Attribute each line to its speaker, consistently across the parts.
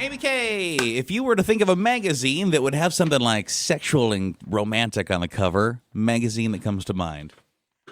Speaker 1: Amy K, if you were to think of a magazine that would have something like sexual and romantic on the cover, magazine that comes to mind?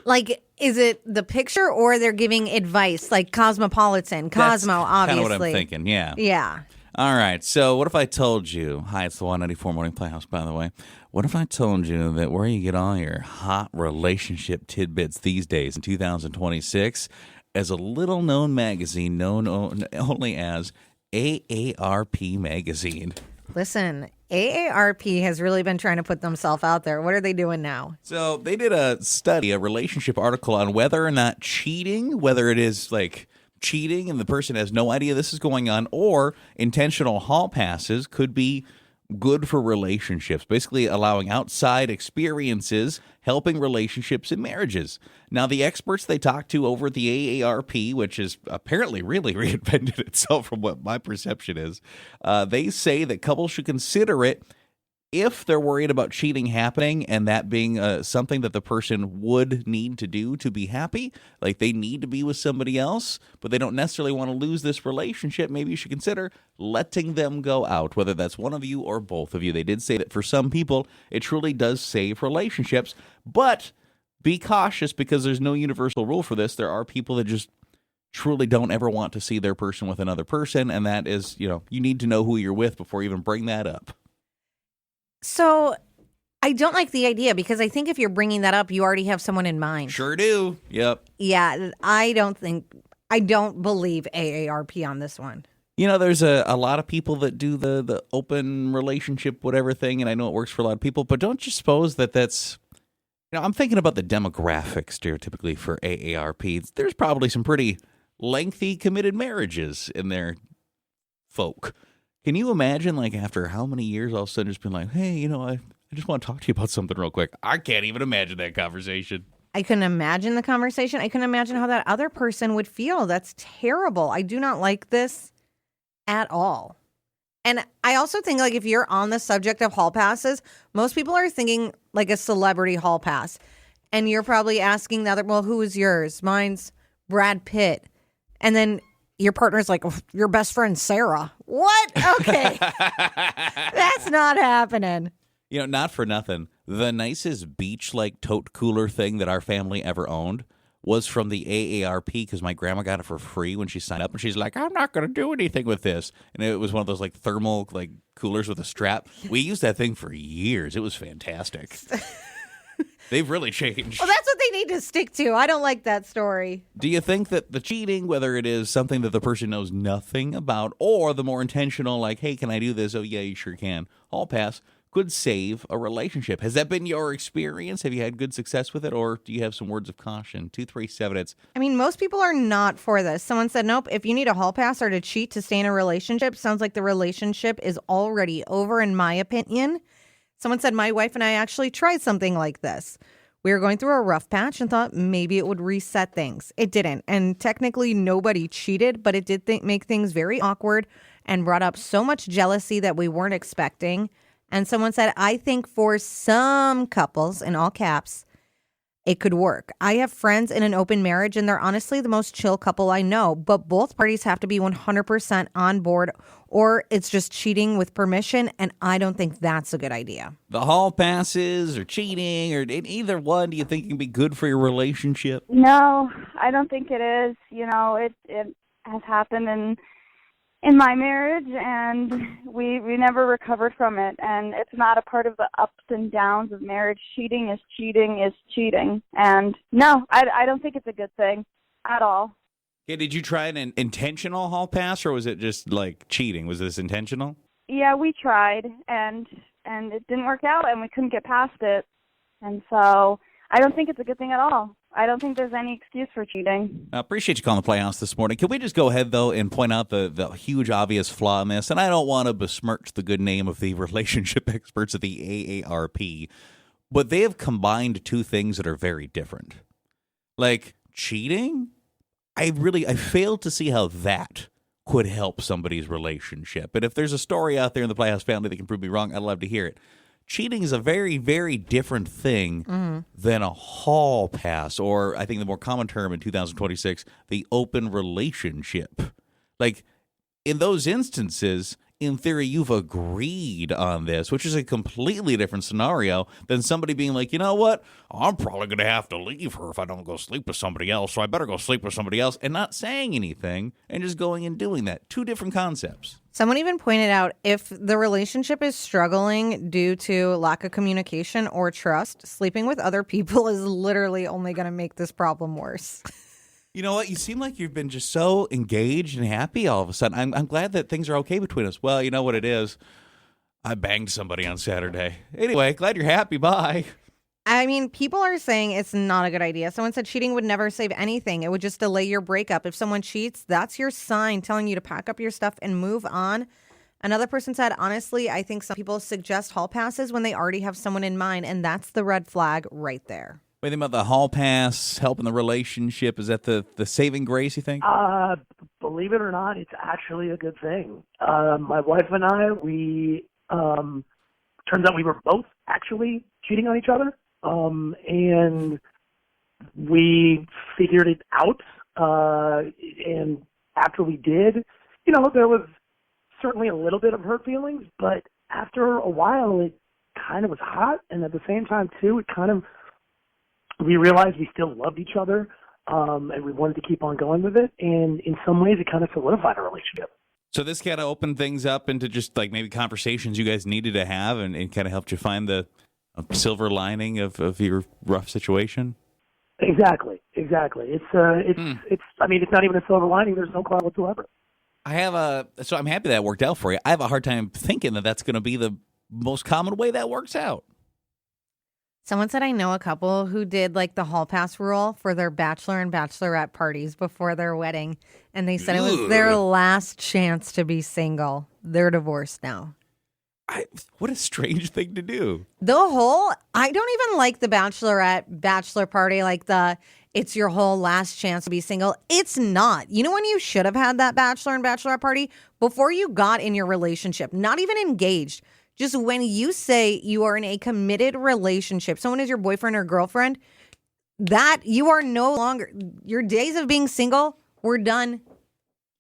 Speaker 2: Like, is it the picture or they're giving advice? Like Cosmopolitan, Cosmo, obviously.
Speaker 1: Kind of what I'm thinking, yeah.
Speaker 2: Yeah.
Speaker 1: All right, so what if I told you, hi, it's the 194 Morning Playhouse, by the way. What if I told you that where you get all your hot relationship tidbits these days in 2026 as a little-known magazine known only as AARP Magazine?
Speaker 2: Listen, AARP has really been trying to put themselves out there. What are they doing now?
Speaker 1: So they did a study, a relationship article on whether or not cheating, whether it is like cheating and the person has no idea this is going on, or intentional hall passes could be good for relationships, basically allowing outside experiences, helping relationships and marriages. Now, the experts they talked to over at the AARP, which has apparently really reinvented itself from what my perception is, they say that couples should consider it if they're worried about cheating happening and that being something that the person would need to do to be happy. Like they need to be with somebody else, but they don't necessarily want to lose this relationship. Maybe you should consider letting them go out, whether that's one of you or both of you. They did say that for some people, it truly does save relationships, but be cautious because there's no universal rule for this. There are people that just truly don't ever want to see their person with another person, and that is, you need to know who you're with before you even bring that up.
Speaker 2: So I don't like the idea because I think if you're bringing that up, you already have someone in mind.
Speaker 1: Sure do. Yep.
Speaker 2: Yeah, I don't believe AARP on this one.
Speaker 1: There's a lot of people that do the open relationship, whatever thing, and I know it works for a lot of people, but don't you suppose that's, I'm thinking about the demographic stereotypically for AARP. There's probably some pretty lengthy committed marriages in their folk. Can you imagine, like, after how many years, all of a sudden just being like, hey, I just want to talk to you about something real quick. I can't even imagine that conversation.
Speaker 2: I couldn't imagine the conversation. I couldn't imagine how that other person would feel. That's terrible. I do not like this at all. And I also think, like, if you're on the subject of hall passes, most people are thinking, like, a celebrity hall pass. And you're probably asking the other, well, who is yours? Mine's Brad Pitt. And then your partner's like, your best friend, Sarah. What? Okay. That's not happening.
Speaker 1: Not for nothing. The nicest beach-like tote cooler thing that our family ever owned was from the AARP because my grandma got it for free when she signed up. And she's like, I'm not going to do anything with this. And it was one of those like thermal like coolers with a strap. We used that thing for years. It was fantastic. They've really changed.
Speaker 2: Well, that's what they need to stick to. I don't like that story.
Speaker 1: Do you think that the cheating, whether it is something that the person knows nothing about or the more intentional, like, hey, can I do this? Oh, yeah, you sure can. Hall pass could save a relationship. Has that been your experience? Have you had good success with it? Or do you have some words of caution? 237.
Speaker 2: I mean, most people are not for this. Someone said, nope, if you need a hall pass or to cheat to stay in a relationship, sounds like the relationship is already over, in my opinion. Someone said, my wife and I actually tried something like this. We were going through a rough patch and thought maybe it would reset things. It didn't. And technically nobody cheated, but it did make things very awkward and brought up so much jealousy that we weren't expecting. And someone said, I think for some couples, in all caps, it could work. I have friends in an open marriage, and they're honestly the most chill couple I know, but both parties have to be 100% on board, or it's just cheating with permission, and I don't think that's a good idea.
Speaker 1: The hall passes or cheating, or either one, do you think can be good for your relationship?
Speaker 3: No, I don't think it is. It has happened in my marriage, and we never recovered from it, and it's not a part of the ups and downs of marriage. Cheating is cheating, and no, I don't think it's a good thing at all.
Speaker 1: Yeah, did you try an intentional hall pass, or was it just like cheating? Was this intentional?
Speaker 3: Yeah, we tried, and it didn't work out, and we couldn't get past it, and so I don't think it's a good thing at all. I don't think there's any excuse for cheating.
Speaker 1: I appreciate you calling the Playhouse this morning. Can we just go ahead, though, and point out the huge obvious flaw in this? And I don't want to besmirch the good name of the relationship experts at the AARP, but they have combined two things that are very different. Like cheating, I failed to see how that could help somebody's relationship. And if there's a story out there in the Playhouse family that can prove me wrong, I'd love to hear it. Cheating is a very, very different thing than a hall pass, or I think the more common term in 2026, the open relationship. Like, in those instances, in theory, you've agreed on this, which is a completely different scenario than somebody being like, you know what? I'm probably going to have to leave her if I don't go sleep with somebody else, so I better go sleep with somebody else, and not saying anything and just going and doing that. Two different concepts.
Speaker 2: Someone even pointed out if the relationship is struggling due to lack of communication or trust, sleeping with other people is literally only going to make this problem worse.
Speaker 1: You know what? You seem like you've been just so engaged and happy all of a sudden. I'm glad that things are okay between us. Well, you know what it is? I banged somebody on Saturday. Anyway, glad you're happy. Bye.
Speaker 2: I mean, people are saying it's not a good idea. Someone said cheating would never save anything. It would just delay your breakup. If someone cheats, that's your sign telling you to pack up your stuff and move on. Another person said, honestly, I think some people suggest hall passes when they already have someone in mind, and that's the red flag right there.
Speaker 1: What do you think about the hall pass helping the relationship? Is that the saving grace, you think?
Speaker 4: Believe it or not, it's actually a good thing. My wife and I, turns out we were both actually cheating on each other. And we figured it out. And after we did, there was certainly a little bit of hurt feelings, but after a while, it kind of was hot. And at the same time, too, we realized we still loved each other, and we wanted to keep on going with it. And in some ways, it kind of solidified our relationship.
Speaker 1: So this kind of opened things up into just like maybe conversations you guys needed to have and kind of helped you find the silver lining of your rough situation?
Speaker 4: Exactly. It's I mean, it's not even a silver lining. There's no cloud whatsoever.
Speaker 1: So I'm happy that worked out for you. I have a hard time thinking that that's going to be the most common way that works out.
Speaker 2: Someone said I know a couple who did like the hall pass rule for their bachelor and bachelorette parties before their wedding. And they said it was their last chance to be single. They're divorced now.
Speaker 1: What a strange thing to do.
Speaker 2: I don't even like the bachelor party, like it's your whole last chance to be single. It's not. You know when you should have had that bachelor and bachelorette party? Before you got in your relationship, not even engaged. Just when you say you are in a committed relationship, someone is your boyfriend or girlfriend, that you are no longer, your days of being single were done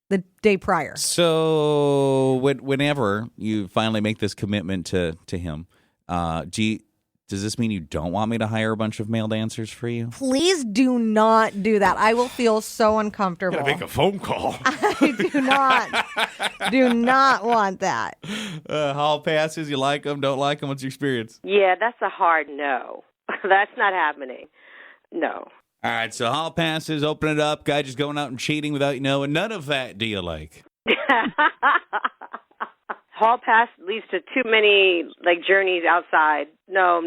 Speaker 2: the day prior.
Speaker 1: So whenever you finally make this commitment to him, does this mean you don't want me to hire a bunch of male dancers for you?
Speaker 2: Please do not do that. I will feel so uncomfortable.
Speaker 1: Gotta make a phone call.
Speaker 2: I do not want that.
Speaker 1: Hall passes, you like them, don't like them? What's your experience?
Speaker 5: Yeah, that's a hard no. That's not happening. No.
Speaker 1: All right, so hall passes, open it up, guy just going out and cheating without you knowing. None of that do you like?
Speaker 5: Hall pass leads to too many journeys outside. No.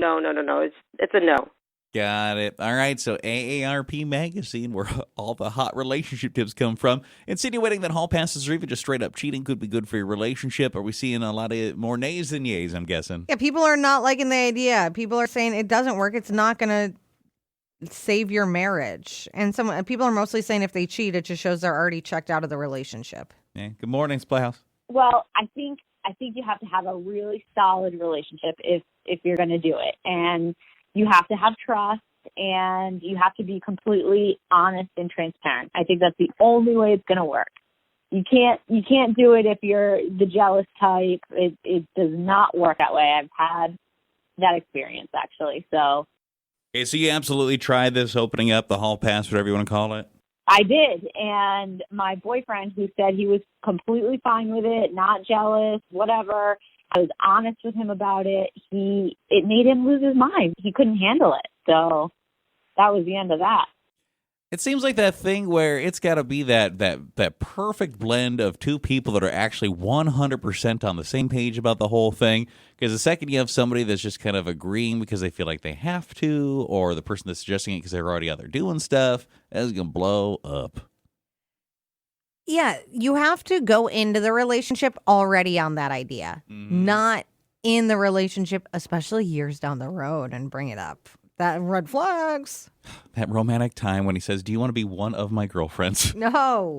Speaker 5: It's a no.
Speaker 1: Got it. All right, so AARP Magazine, where all the hot relationship tips come from, insinuating that hall passes or even just straight up cheating could be good for your relationship. Are we seeing a lot of more nays than yays, I'm guessing?
Speaker 2: Yeah, people are not liking the idea. People are saying it doesn't work. It's not going to save your marriage. And people are mostly saying if they cheat, it just shows they're already checked out of the relationship.
Speaker 1: Yeah. Good morning, Playhouse.
Speaker 6: Well, I think you have to have a really solid relationship if you're going to do it. And you have to have trust, and you have to be completely honest and transparent. I think that's the only way it's going to work. You can't do it if you're the jealous type. It does not work that way. I've had that experience, actually. So
Speaker 1: you absolutely tried this opening up the hall pass, whatever you want to call it?
Speaker 6: I did, and my boyfriend, who said he was completely fine with it, not jealous, whatever, I was honest with him about it. It made him lose his mind. He couldn't handle it, so that was the end of that.
Speaker 1: It seems like that thing where it's got to be that perfect blend of two people that are actually 100% on the same page about the whole thing. Because the second you have somebody that's just kind of agreeing because they feel like they have to, or the person that's suggesting it because they're already out there doing stuff, that's going to blow up.
Speaker 2: Yeah, you have to go into the relationship already on that idea, not in the relationship, especially years down the road, and bring it up. That red flags.
Speaker 1: That romantic time when he says, "Do you want to be one of my girlfriends?"
Speaker 2: No.